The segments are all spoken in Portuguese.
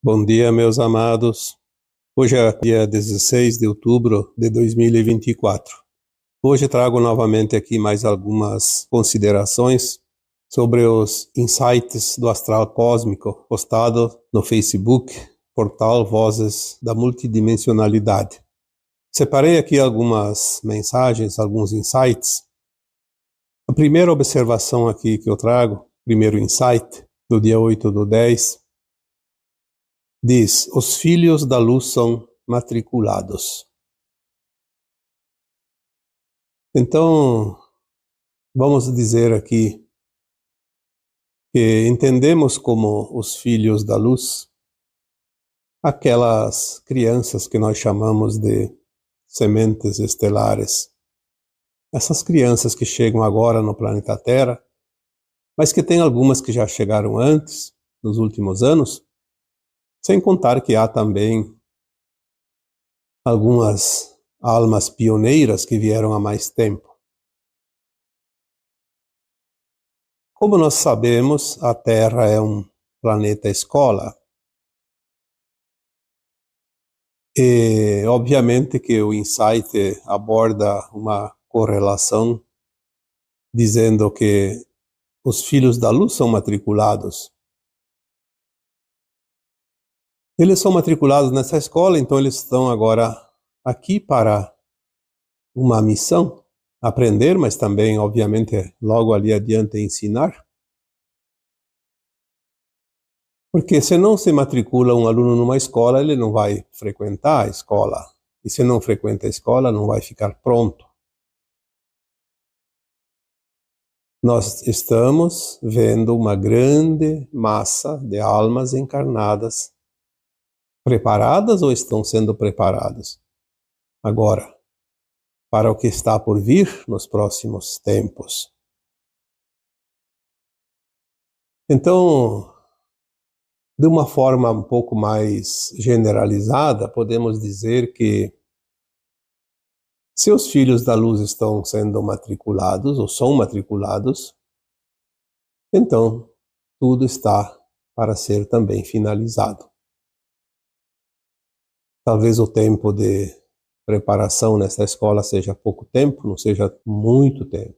Bom dia, meus amados. Hoje é dia 16 de outubro de 2024. Hoje trago novamente aqui mais algumas considerações sobre os insights do astral cósmico postado no Facebook, portal Vozes da Multidimensionalidade. Separei aqui algumas mensagens, alguns insights. A primeira observação aqui que eu trago, primeiro insight, do dia 8/10, diz: os filhos da luz são matriculados. Então, vamos dizer aqui que entendemos como os filhos da luz aquelas crianças que nós chamamos de sementes estelares. Essas crianças que chegam agora no planeta Terra, mas que tem algumas que já chegaram antes, nos últimos anos, sem contar que há também algumas almas pioneiras que vieram há mais tempo. Como nós sabemos, a Terra é um planeta escola. E, obviamente, que o insight aborda uma correlação dizendo que os filhos da luz são matriculados. Eles são matriculados nessa escola, então eles estão agora aqui para uma missão, aprender, mas também, obviamente, logo ali adiante ensinar. Porque se não se matricula um aluno numa escola, ele não vai frequentar a escola. E se não frequenta a escola, não vai ficar pronto. Nós estamos vendo uma grande massa de almas encarnadas, preparadas ou estão sendo preparadas agora para o que está por vir nos próximos tempos. Então, de uma forma um pouco mais generalizada, podemos dizer que se os filhos da luz estão sendo matriculados ou são matriculados, então tudo está para ser também finalizado. Talvez o tempo de preparação nesta escola seja pouco tempo, não seja muito tempo.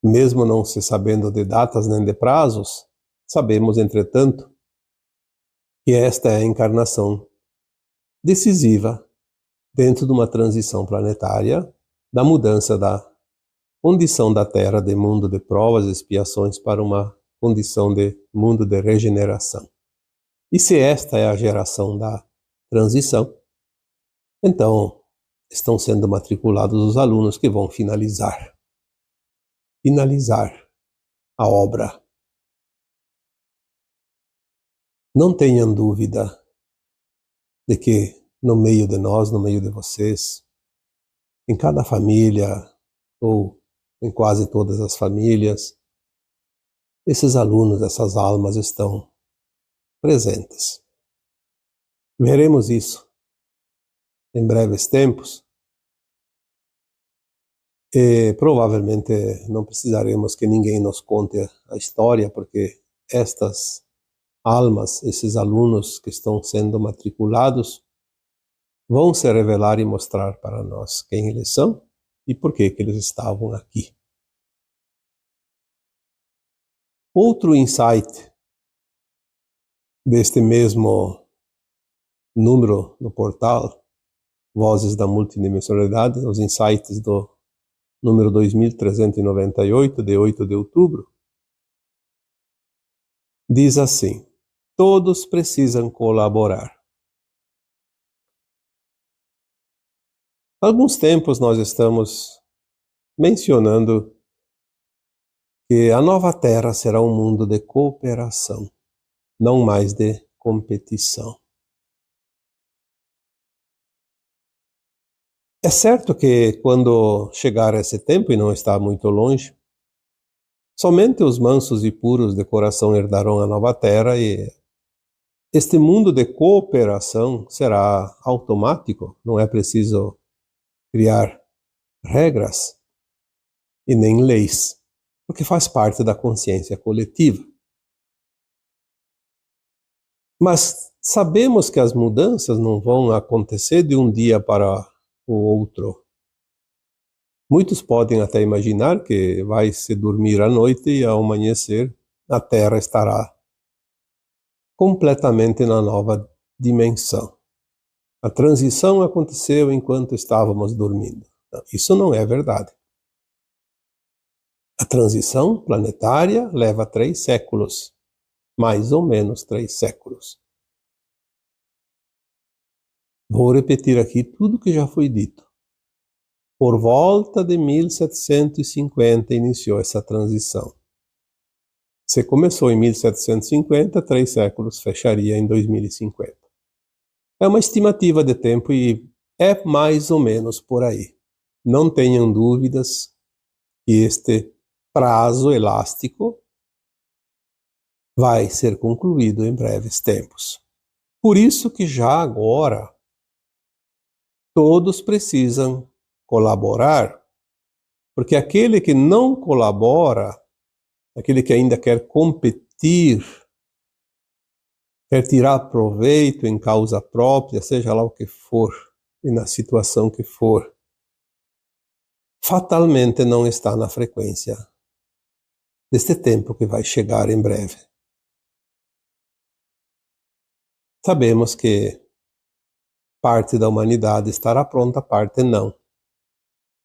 Mesmo não se sabendo de datas nem de prazos, sabemos, entretanto, que esta é a encarnação decisiva dentro de uma transição planetária da mudança da condição da Terra de mundo de provas e expiações para uma condição de mundo de regeneração. E se esta é a geração da transição, então estão sendo matriculados os alunos que vão finalizar a obra. Não tenham dúvida de que no meio de nós, no meio de vocês, em cada família, ou em quase todas as famílias, esses alunos, essas almas estão presentes. Veremos isso em breves tempos e provavelmente não precisaremos que ninguém nos conte a história, porque estas almas, esses alunos que estão sendo matriculados, vão se revelar e mostrar para nós quem eles são e por que eles estavam aqui. Outro insight deste mesmo número no portal Vozes da Multidimensionalidade, os insights do número 2398, de 8 de outubro, diz assim: todos precisam colaborar. Há alguns tempos nós estamos mencionando que a nova Terra será um mundo de cooperação, não mais de competição. É certo que quando chegar esse tempo, e não está muito longe, somente os mansos e puros de coração herdarão a nova Terra e este mundo de cooperação será automático, não é preciso criar regras e nem leis, porque faz parte da consciência coletiva. Mas sabemos que as mudanças não vão acontecer de um dia para o outro. Muitos podem até imaginar que vai se dormir à noite e ao amanhecer a Terra estará completamente na nova dimensão. A transição aconteceu enquanto estávamos dormindo. Isso não é verdade. A transição planetária leva 3 séculos, mais ou menos 3 séculos. Vou repetir aqui tudo que já foi dito. Por volta de 1750 iniciou essa transição. Se começou em 1750, 3 séculos, fecharia em 2050. É uma estimativa de tempo e é mais ou menos por aí. Não tenham dúvidas que este prazo elástico vai ser concluído em breves tempos. Por isso que já agora todos precisam colaborar, porque aquele que não colabora, aquele que ainda quer competir, quer tirar proveito em causa própria, seja lá o que for, e na situação que for, fatalmente não está na frequência deste tempo que vai chegar em breve. Sabemos que parte da humanidade estará pronta, parte não.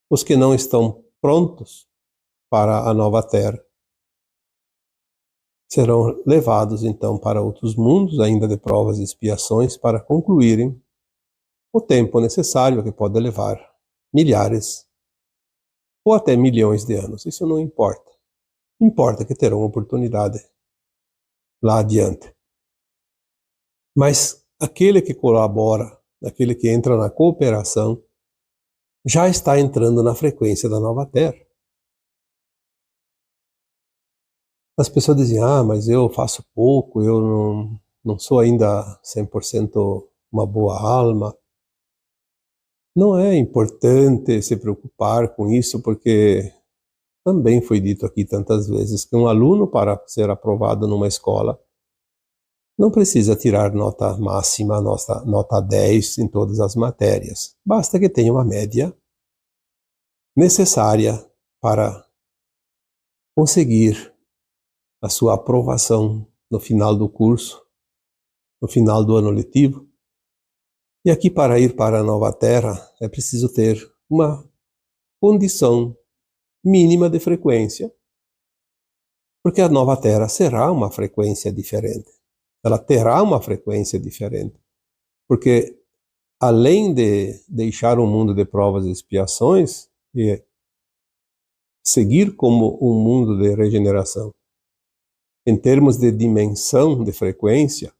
Os que não estão prontos para a nova Terra serão levados então para outros mundos, ainda de provas e expiações, para concluírem o tempo necessário, que pode levar milhares ou até milhões de anos. Isso não importa. Importa que terão oportunidade lá adiante. Mas aquele que colabora, aquele que entra na cooperação, já está entrando na frequência da nova Terra. As pessoas dizem, mas eu faço pouco, eu não sou ainda 100% uma boa alma. Não é importante se preocupar com isso, porque também foi dito aqui tantas vezes que um aluno, para ser aprovado numa escola, não precisa tirar nota máxima, nota 10 em todas as matérias. Basta que tenha uma média necessária para conseguir a sua aprovação no final do curso, no final do ano letivo. E aqui, para ir para a nova Terra, é preciso ter uma condição mínima de frequência, porque a nova Terra será uma frequência diferente. Ela terá uma frequência diferente, porque além de deixar um mundo de provas e expiações e seguir como um mundo de regeneração, em termos de dimensão de frequência,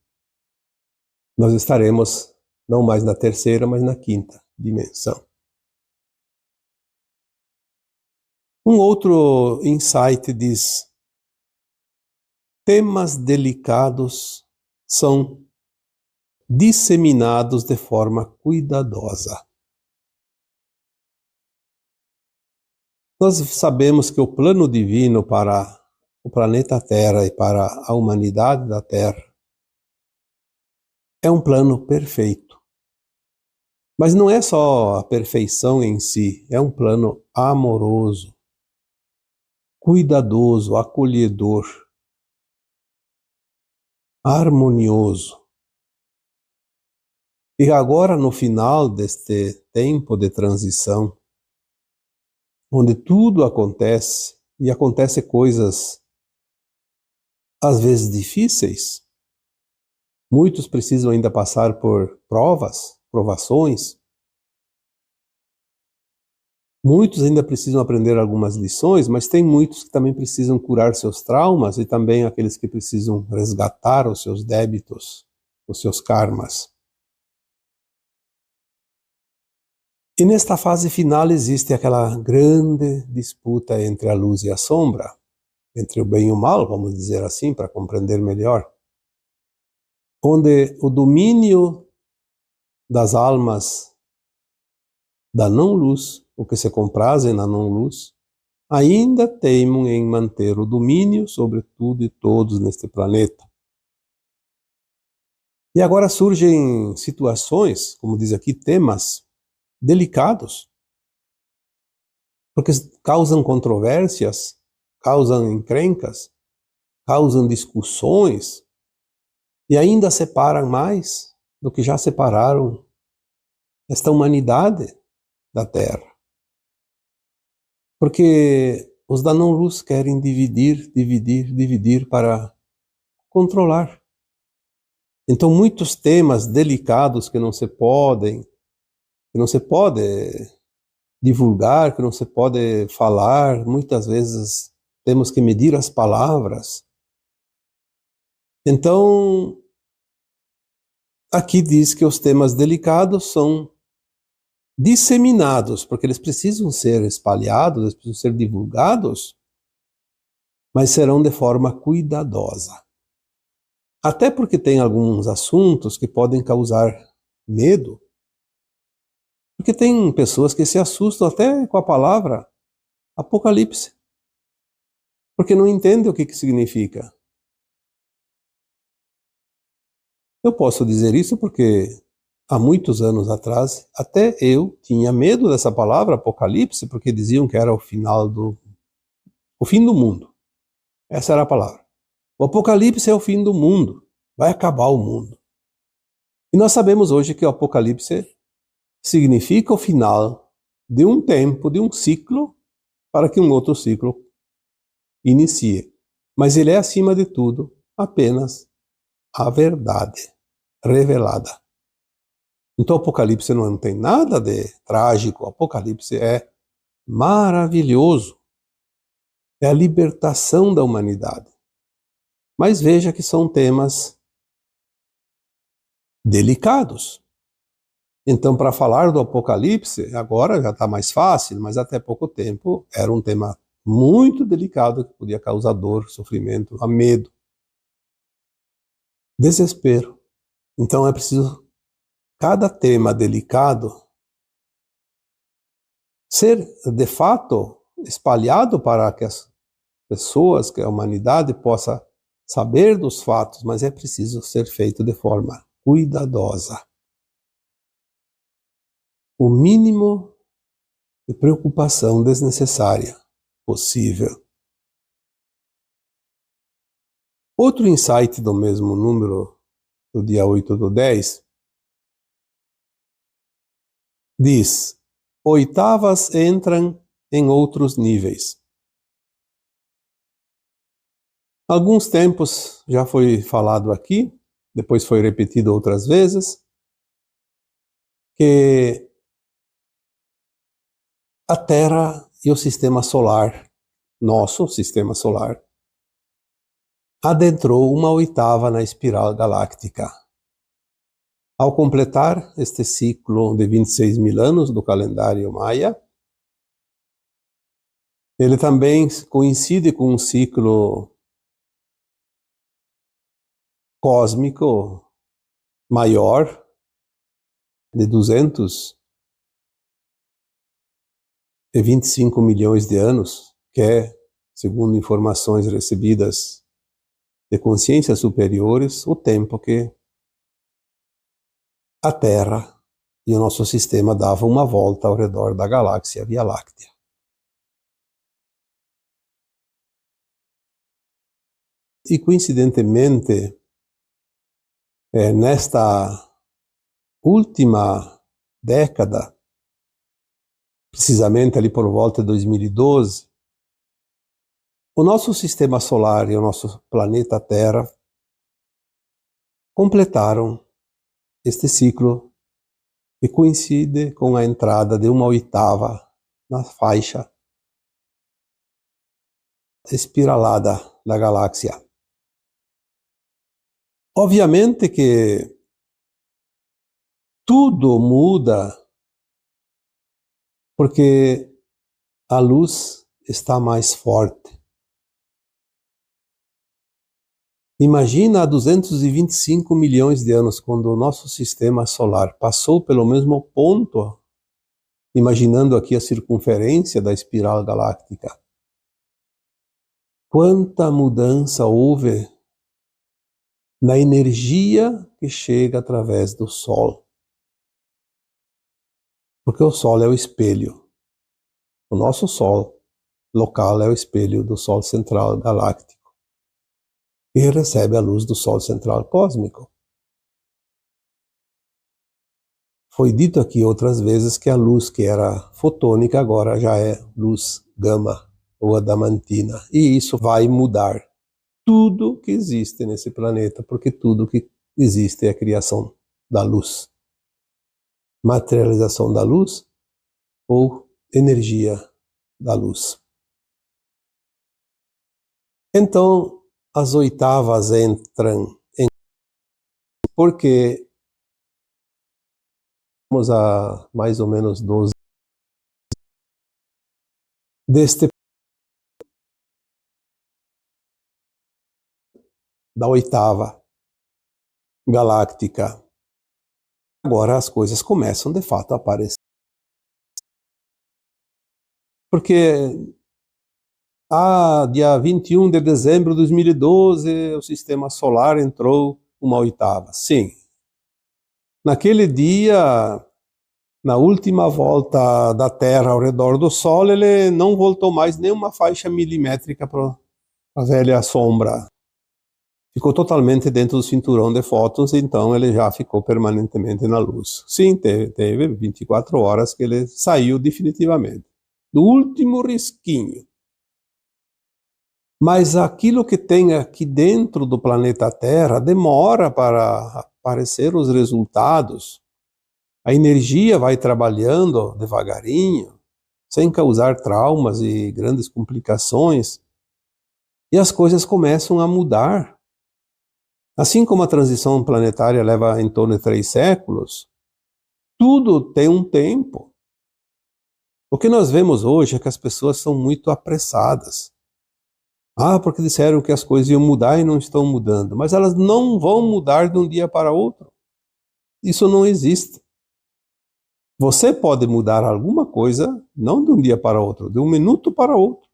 nós estaremos não mais na terceira, mas na quinta dimensão. Um outro insight diz: temas delicados são disseminados de forma cuidadosa. Nós sabemos que o plano divino para o planeta Terra e para a humanidade da Terra é um plano perfeito. Mas não é só a perfeição em si, é um plano amoroso, cuidadoso, acolhedor, harmonioso. E agora, no final deste tempo de transição, onde tudo acontece, e acontece coisas às vezes difíceis, muitos precisam ainda passar por provações, muitos ainda precisam aprender algumas lições, mas tem muitos que também precisam curar seus traumas e também aqueles que precisam resgatar os seus débitos, os seus karmas. E nesta fase final existe aquela grande disputa entre a luz e a sombra, entre o bem e o mal, vamos dizer assim, para compreender melhor, onde o domínio das almas da não-luz, o que se comprazem na não-luz, ainda teimam em manter o domínio sobre tudo e todos neste planeta. E agora surgem situações, como diz aqui, temas delicados, porque causam controvérsias, causam encrencas, causam discussões e ainda separam mais do que já separaram esta humanidade da Terra. Porque os da não-luz querem dividir para controlar. Então, muitos temas delicados que não se pode divulgar, que não se pode falar, muitas vezes temos que medir as palavras. Então, aqui diz que os temas delicados são disseminados, porque eles precisam ser espalhados, eles precisam ser divulgados, mas serão de forma cuidadosa. Até porque tem alguns assuntos que podem causar medo, porque tem pessoas que se assustam até com a palavra Apocalipse, porque não entendem o que significa. Eu posso dizer isso porque há muitos anos atrás, até eu tinha medo dessa palavra Apocalipse, porque diziam que era o fim do mundo. Essa era a palavra. O Apocalipse é o fim do mundo, vai acabar o mundo. E nós sabemos hoje que o Apocalipse significa o final de um tempo, de um ciclo, para que um outro ciclo inicie. Mas ele é, acima de tudo, apenas a verdade revelada. Então o Apocalipse não tem nada de trágico, o Apocalipse é maravilhoso. É a libertação da humanidade. Mas veja que são temas delicados. Então, para falar do Apocalipse, agora já está mais fácil, mas até pouco tempo era um tema muito delicado que podia causar dor, sofrimento, medo, desespero. Então é preciso cada tema delicado ser, de fato, espalhado para que as pessoas, que a humanidade possa saber dos fatos, mas é preciso ser feito de forma cuidadosa. O mínimo de preocupação desnecessária possível. Outro insight do mesmo número, do dia 8/10, diz: oitavas entram em outros níveis. Alguns tempos já foi falado aqui, depois foi repetido outras vezes, que a Terra e o sistema solar, nosso sistema solar, adentrou uma oitava na espiral galáctica. Ao completar este ciclo de 26 mil anos do calendário maia, ele também coincide com um ciclo cósmico maior, de 225 milhões de anos, que é, segundo informações recebidas de consciências superiores, o tempo que a Terra e o nosso sistema davam uma volta ao redor da galáxia Via Láctea. E coincidentemente, nesta última década, precisamente ali por volta de 2012, o nosso sistema solar e o nosso planeta Terra completaram este ciclo que coincide com a entrada de uma oitava na faixa espiralada da galáxia. Obviamente que tudo muda porque a luz está mais forte. Imagina há 225 milhões de anos, quando o nosso sistema solar passou pelo mesmo ponto, imaginando aqui a circunferência da espiral galáctica. Quanta mudança houve na energia que chega através do Sol. Porque o Sol é o espelho. O nosso Sol local é o espelho do Sol central galáctico, e recebe a luz do Sol central cósmico. Foi dito aqui outras vezes que a luz que era fotônica agora já é luz gama ou adamantina, e isso vai mudar tudo que existe nesse planeta, porque tudo que existe é a criação da luz, materialização da luz ou energia da luz. Então, as oitavas entram em... porque estamos há mais ou menos 12 deste da oitava galáctica. Agora as coisas começam de fato a aparecer. Porque dia 21 de dezembro de 2012, o sistema solar entrou uma oitava. Sim. Naquele dia, na última volta da Terra ao redor do Sol, ele não voltou mais nem uma faixa milimétrica para a velha sombra. Ficou totalmente dentro do cinturão de fótons, então ele já ficou permanentemente na luz. Sim, teve 24 horas que ele saiu definitivamente. Do último risquinho. Mas aquilo que tem aqui dentro do planeta Terra demora para aparecer os resultados. A energia vai trabalhando devagarinho, sem causar traumas e grandes complicações, e as coisas começam a mudar. Assim como a transição planetária leva em torno de 3 séculos, tudo tem um tempo. O que nós vemos hoje é que as pessoas são muito apressadas. Porque disseram que as coisas iam mudar e não estão mudando. Mas elas não vão mudar de um dia para outro. Isso não existe. Você pode mudar alguma coisa, não de um dia para outro, de um minuto para outro.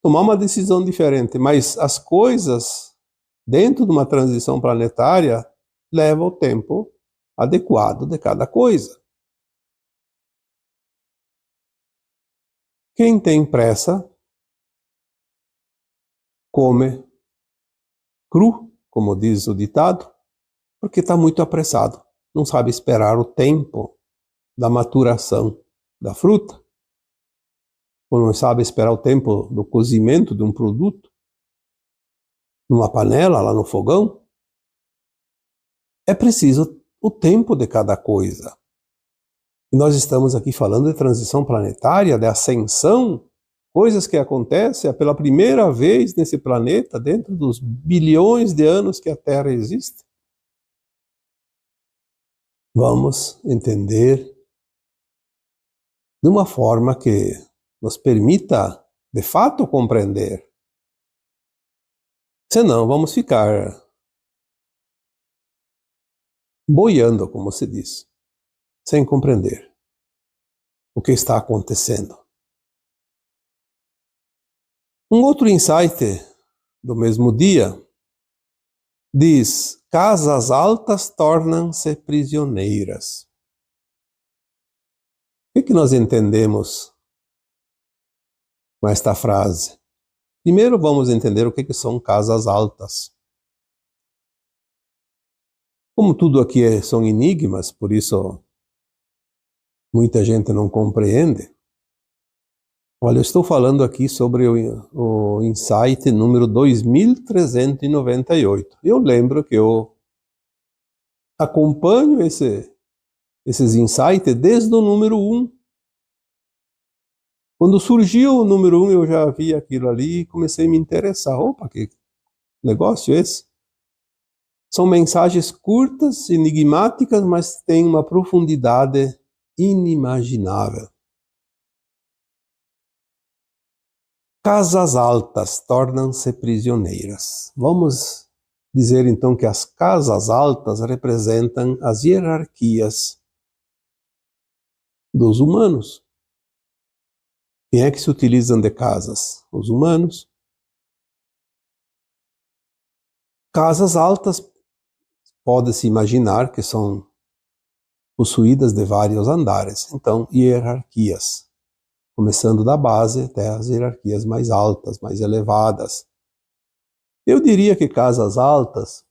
Tomar uma decisão diferente, mas as coisas dentro de uma transição planetária levam o tempo adequado de cada coisa. Quem tem pressa come cru, como diz o ditado, porque está muito apressado, não sabe esperar o tempo da maturação da fruta, ou não sabe esperar o tempo do cozimento de um produto, numa panela, lá no fogão. É preciso o tempo de cada coisa. E nós estamos aqui falando de transição planetária, de ascensão, coisas que acontecem pela primeira vez nesse planeta, dentro dos bilhões de anos que a Terra existe. Vamos entender de uma forma que nos permita, de fato, compreender. Senão, vamos ficar boiando, como se diz, sem compreender o que está acontecendo. Um outro insight do mesmo dia diz: casas altas tornam-se prisioneiras. O que nós entendemos com esta frase? Primeiro vamos entender o que são casas altas. Como tudo aqui são enigmas, por isso muita gente não compreende. Olha, eu estou falando aqui sobre o insight número 2398. Eu lembro que eu acompanho esses insights desde o número 1. Quando surgiu o número 1, eu já vi aquilo ali e comecei a me interessar. Opa, que negócio é esse? São mensagens curtas, enigmáticas, mas têm uma profundidade inimaginável. Casas altas tornam-se prisioneiras. Vamos dizer então que as casas altas representam as hierarquias dos humanos. Quem é que se utilizam de casas? Os humanos. Casas altas, pode-se imaginar que são possuídas de vários andares, então hierarquias, começando da base até as hierarquias mais altas, mais elevadas. Eu diria que casas altas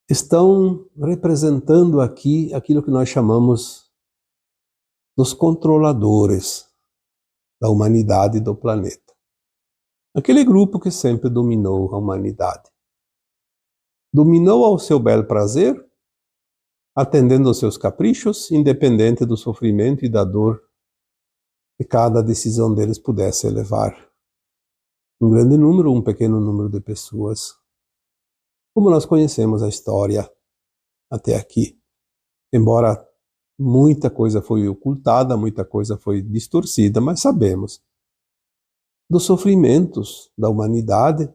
estão representando aqui aquilo que nós chamamos dos controladores da humanidade e do planeta. Aquele grupo que sempre dominou a humanidade. Dominou ao seu bel prazer, atendendo aos seus caprichos, independente do sofrimento e da dor que cada decisão deles pudesse levar. Um grande número, um pequeno número de pessoas. Como nós conhecemos a história até aqui. Embora muita coisa foi ocultada, muita coisa foi distorcida, mas sabemos dos sofrimentos da humanidade,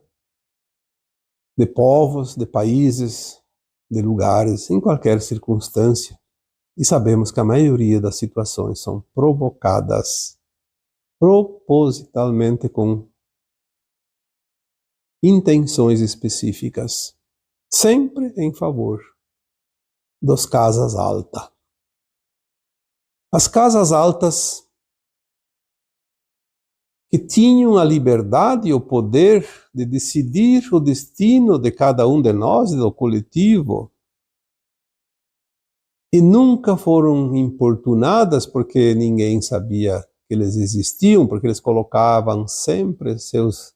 de povos, de países, de lugares, em qualquer circunstância. E sabemos que a maioria das situações são provocadas propositalmente com intenções específicas, sempre em favor das casas altas. As casas altas que tinham a liberdade e o poder de decidir o destino de cada um de nós, do coletivo, e nunca foram importunadas porque ninguém sabia que eles existiam, porque eles colocavam sempre seus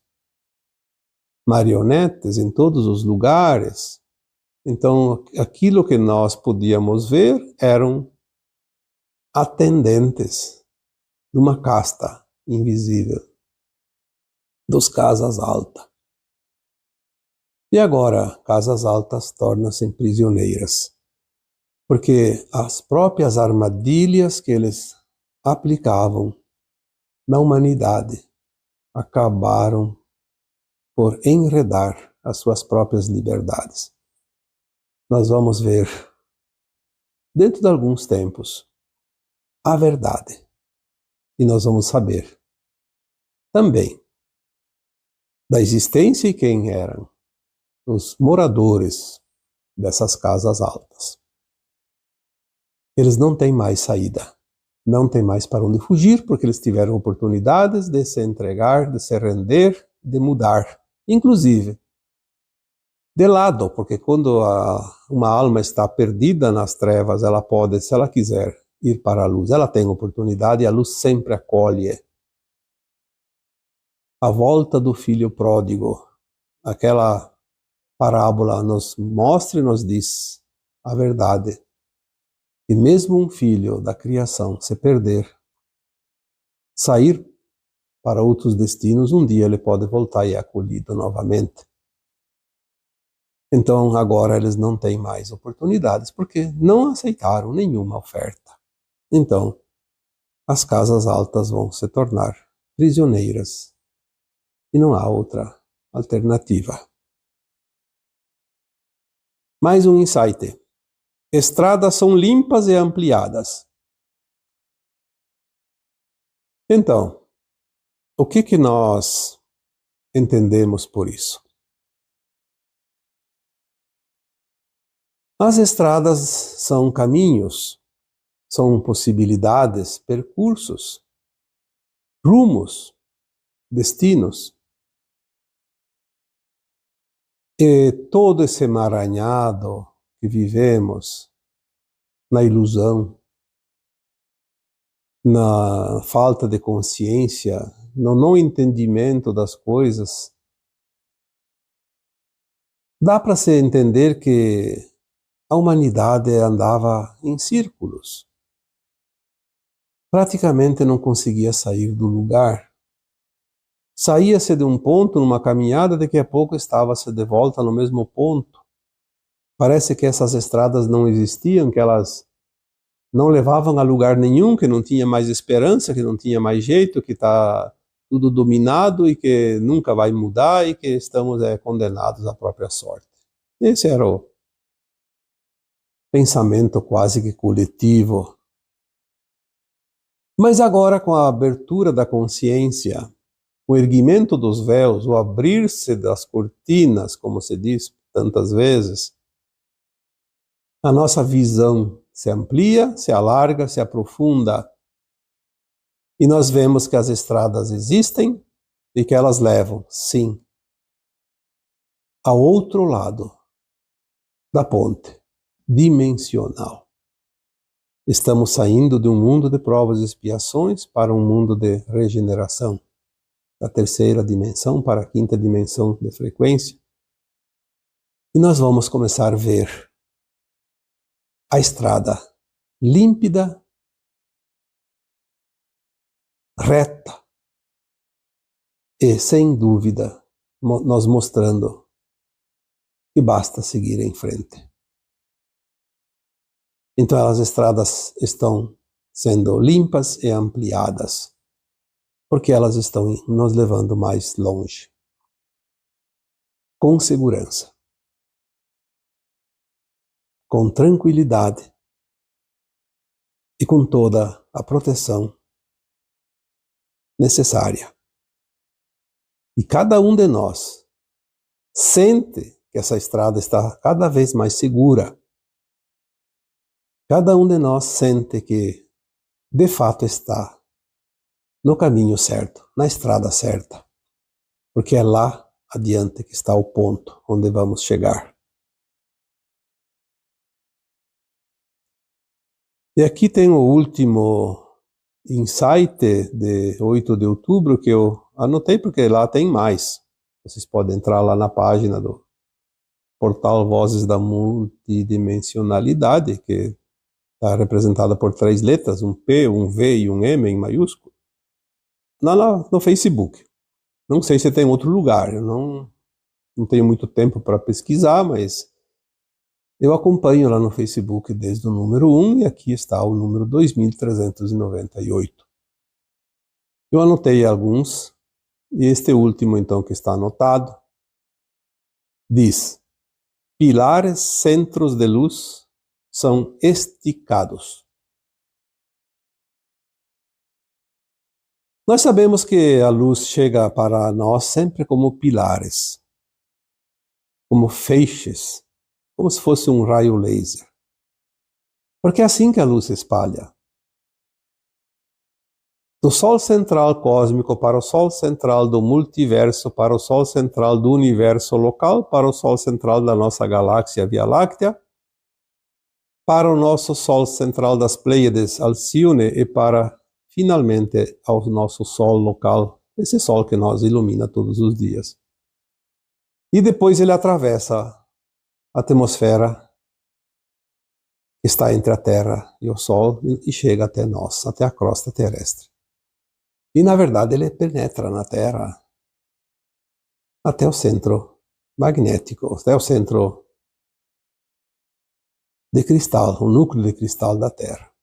marionetes em todos os lugares. Então, aquilo que nós podíamos ver eram atendentes de uma casta invisível, dos casas altas. E agora, casas altas tornam-se prisioneiras, porque as próprias armadilhas que eles aplicavam na humanidade acabaram por enredar as suas próprias liberdades. Nós vamos ver, dentro de alguns tempos, a verdade. E nós vamos saber também da existência e quem eram os moradores dessas casas altas. Eles não têm mais saída, não têm mais para onde fugir, porque eles tiveram oportunidades de se entregar, de se render, de mudar, inclusive de lado, porque quando uma alma está perdida nas trevas, ela pode, se ela quiser, ir para a luz. Ela tem oportunidade e a luz sempre acolhe. A volta do filho pródigo, aquela parábola nos mostra e nos diz a verdade. E mesmo um filho da criação se perder, sair para outros destinos, um dia ele pode voltar e é acolhido novamente. Então agora eles não têm mais oportunidades porque não aceitaram nenhuma oferta. Então as casas altas vão se tornar prisioneiras e não há outra alternativa. Mais um insight. Estradas são limpas e ampliadas. Então, o que nós entendemos por isso? As estradas são caminhos, são possibilidades, percursos, rumos, destinos. E todo esse emaranhado que vivemos na ilusão, na falta de consciência, no não entendimento das coisas, dá para se entender que a humanidade andava em círculos. Praticamente não conseguia sair do lugar. Saía-se de um ponto numa caminhada, daqui a pouco estava-se de volta no mesmo ponto. Parece que essas estradas não existiam, que elas não levavam a lugar nenhum, que não tinha mais esperança, que não tinha mais jeito, que está tudo dominado e que nunca vai mudar e que estamos condenados à própria sorte. Esse era o pensamento quase que coletivo. Mas agora, com a abertura da consciência, o erguimento dos véus, o abrir-se das cortinas, como se diz tantas vezes, a nossa visão se amplia, se alarga, se aprofunda. E nós vemos que as estradas existem e que elas levam, sim, ao outro lado da ponte dimensional. Estamos saindo de um mundo de provas e expiações para um mundo de regeneração, da terceira dimensão para a quinta dimensão de frequência. E nós vamos começar a ver a estrada límpida, reta e, sem dúvida, nós mostrando que basta seguir em frente. Então as estradas estão sendo limpas e ampliadas, porque elas estão nos levando mais longe, com segurança, com tranquilidade e com toda a proteção necessária. E cada um de nós sente que essa estrada está cada vez mais segura. Cada um de nós sente que, de fato, está no caminho certo, na estrada certa, porque é lá adiante que está o ponto onde vamos chegar. E aqui tem o último insight de 8 de outubro que eu anotei, porque lá tem mais. Vocês podem entrar lá na página do portal Vozes da Multidimensionalidade, que está representada por 3 letras, um P, um V e um M em maiúsculo, lá no Facebook. Não sei se tem outro lugar, eu não tenho muito tempo para pesquisar, mas eu acompanho lá no Facebook desde o número 1 e aqui está o número 2398. Eu anotei alguns, e este último então que está anotado diz: pilares centros de luz são esticados. Nós sabemos que a luz chega para nós sempre como pilares, como feixes, como se fosse um raio laser. Porque é assim que a luz se espalha. Do Sol central cósmico para o Sol central do multiverso, para o Sol central do universo local, para o Sol central da nossa galáxia Via Láctea, para o nosso Sol central das Pleiades Alcione e para, finalmente, ao nosso Sol local, esse Sol que nos ilumina todos os dias. E depois ele atravessa a atmosfera que está entre a Terra e o Sol e chega até nós, até a crosta terrestre. E, na verdade, ele penetra na Terra até o centro magnético, até o centro de cristal, o núcleo de cristal da Terra.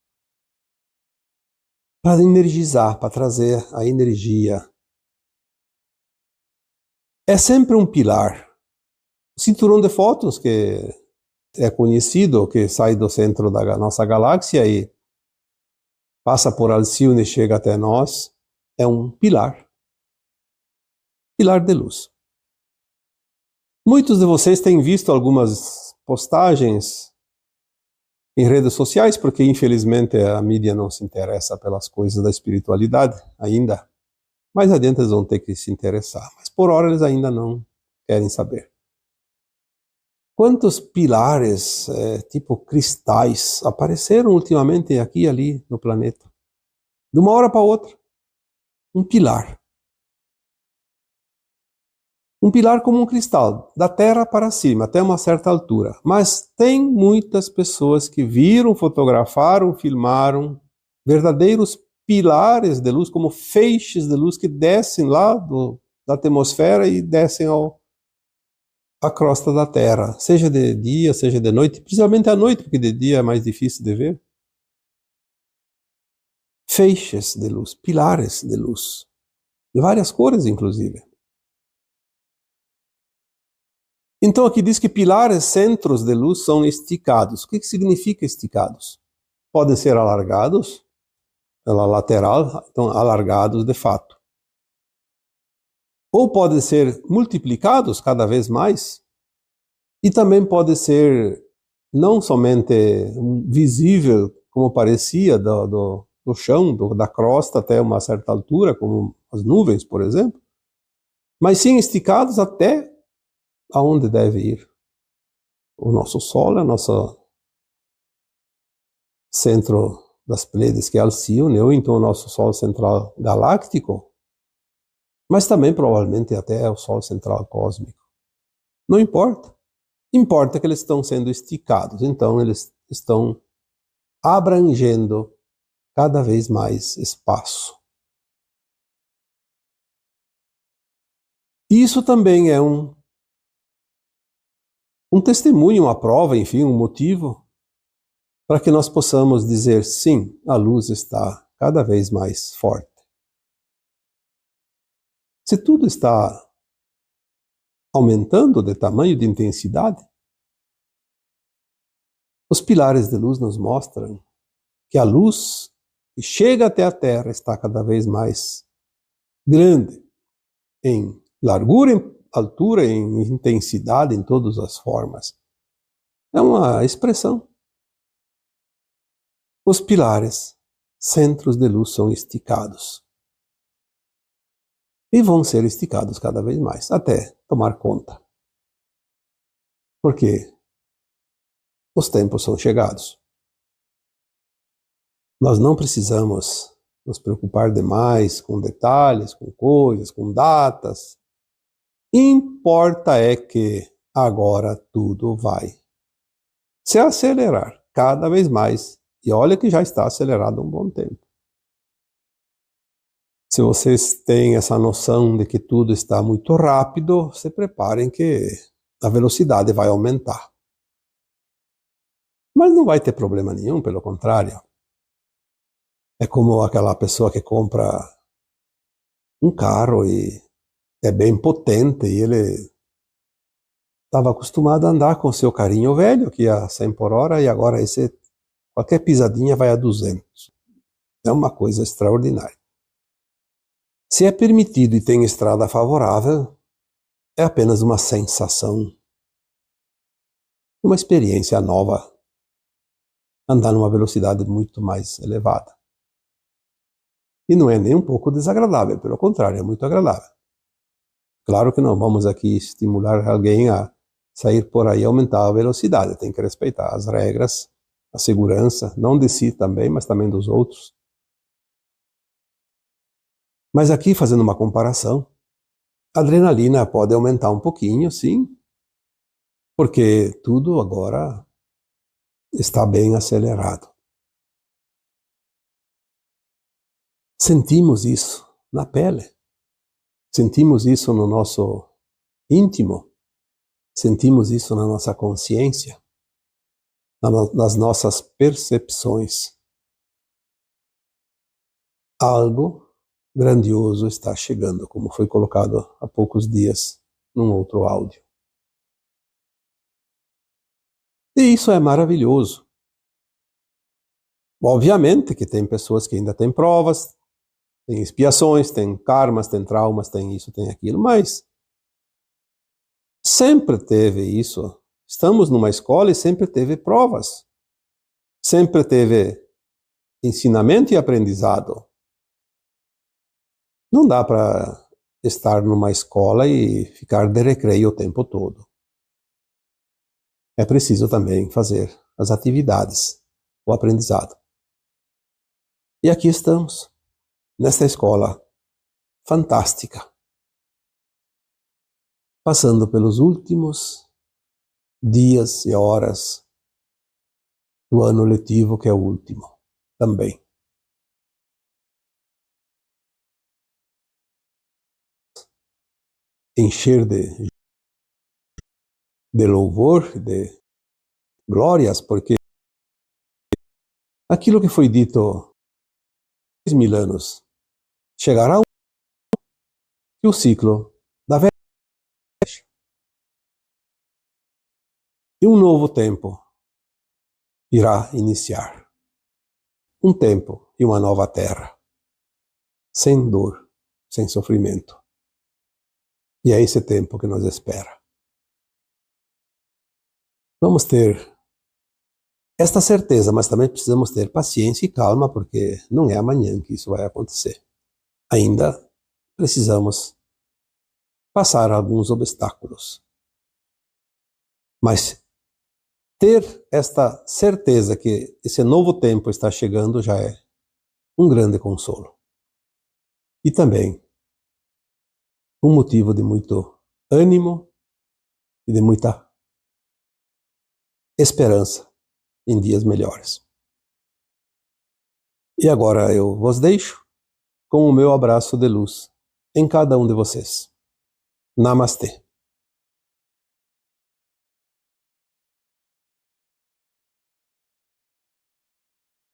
Para energizar, para trazer a energia. É sempre um pilar. O cinturão de fótons, que é conhecido, que sai do centro da nossa galáxia e passa por Alcione e chega até nós, é um pilar de luz. Muitos de vocês têm visto algumas postagens em redes sociais, porque infelizmente a mídia não se interessa pelas coisas da espiritualidade ainda. Mais adiante eles vão ter que se interessar, mas por hora eles ainda não querem saber. Quantos pilares, tipo cristais, apareceram ultimamente aqui e ali no planeta? De uma hora para outra. Um pilar. Um pilar como um cristal, da terra para cima, até uma certa altura. Mas tem muitas pessoas que viram, fotografaram, filmaram verdadeiros pilares de luz, como feixes de luz que descem lá da atmosfera e descem à crosta da Terra, seja de dia, seja de noite, principalmente à noite, porque de dia é mais difícil de ver. Feixes de luz, pilares de luz, de várias cores, inclusive. Então aqui diz que pilares, centros de luz são esticados. O que significa esticados? Podem ser alargados, pela lateral, então alargados de fato. ou podem ser multiplicados cada vez mais, e também pode ser não somente visível, como parecia, do chão, da crosta até uma certa altura, como as nuvens, por exemplo, mas sim esticados até aonde deve ir. O nosso Sol é o nosso centro das Pleiades, que é Alcíone, ou então o nosso Sol central galáctico, mas também provavelmente até o Sol central cósmico. Não importa. Importa que eles estão sendo esticados, então eles estão abrangendo cada vez mais espaço. Isso também é um testemunho, uma prova, enfim, um motivo para que nós possamos dizer sim, a luz está cada vez mais forte. Se tudo está aumentando de tamanho, de intensidade, os pilares de luz nos mostram que a luz que chega até a Terra está cada vez mais grande em largura, em altura, em intensidade, em todas as formas. É uma expressão. Os pilares, centros de luz, são esticados. E vão ser esticados cada vez mais, até tomar conta. Porque os tempos são chegados. Nós não precisamos nos preocupar demais com detalhes, com coisas, com datas. Importa é que agora tudo vai se acelerar cada vez mais. E olha que já está acelerado há um bom tempo. Se vocês têm essa noção de que tudo está muito rápido, se preparem que a velocidade vai aumentar. Mas não vai ter problema nenhum, pelo contrário. É como aquela pessoa que compra um carro e é bem potente e ele estava acostumado a andar com seu carrinho velho, que ia a 100 por hora, e agora qualquer pisadinha vai a 200. É uma coisa extraordinária. Se é permitido e tem estrada favorável, é apenas uma sensação, uma experiência nova, andar numa velocidade muito mais elevada. E não é nem um pouco desagradável, pelo contrário, é muito agradável. Claro que não vamos aqui estimular alguém a sair por aí e aumentar a velocidade, tem que respeitar as regras, a segurança, não de si também, mas também dos outros. Mas aqui, fazendo uma comparação, a adrenalina pode aumentar um pouquinho, sim, porque tudo agora está bem acelerado. Sentimos isso na pele, sentimos isso no nosso íntimo, sentimos isso na nossa consciência, nas nossas percepções. Algo grandioso está chegando, como foi colocado há poucos dias num outro áudio. E isso é maravilhoso. Obviamente que tem pessoas que ainda têm provas, tem expiações, tem karmas, tem traumas, tem isso, tem aquilo, mas sempre teve isso. Estamos numa escola e sempre teve provas. Sempre teve ensinamento e aprendizado. Não dá para estar numa escola e ficar de recreio o tempo todo. É preciso também fazer as atividades, o aprendizado. E aqui estamos, nesta escola fantástica, passando pelos últimos dias e horas do ano letivo, que é o último também. Encher de louvor, de glórias, porque aquilo que foi dito 2.000 anos chegará e o ciclo da velha e um novo tempo irá iniciar. Um tempo e uma nova terra, sem dor, sem sofrimento. E é esse tempo que nos espera. Vamos ter esta certeza, mas também precisamos ter paciência e calma, porque não é amanhã que isso vai acontecer. Ainda precisamos passar alguns obstáculos. Mas ter esta certeza que esse novo tempo está chegando já é um grande consolo. E também um motivo de muito ânimo e de muita esperança em dias melhores. E agora eu vos deixo com o meu abraço de luz em cada um de vocês. Namastê.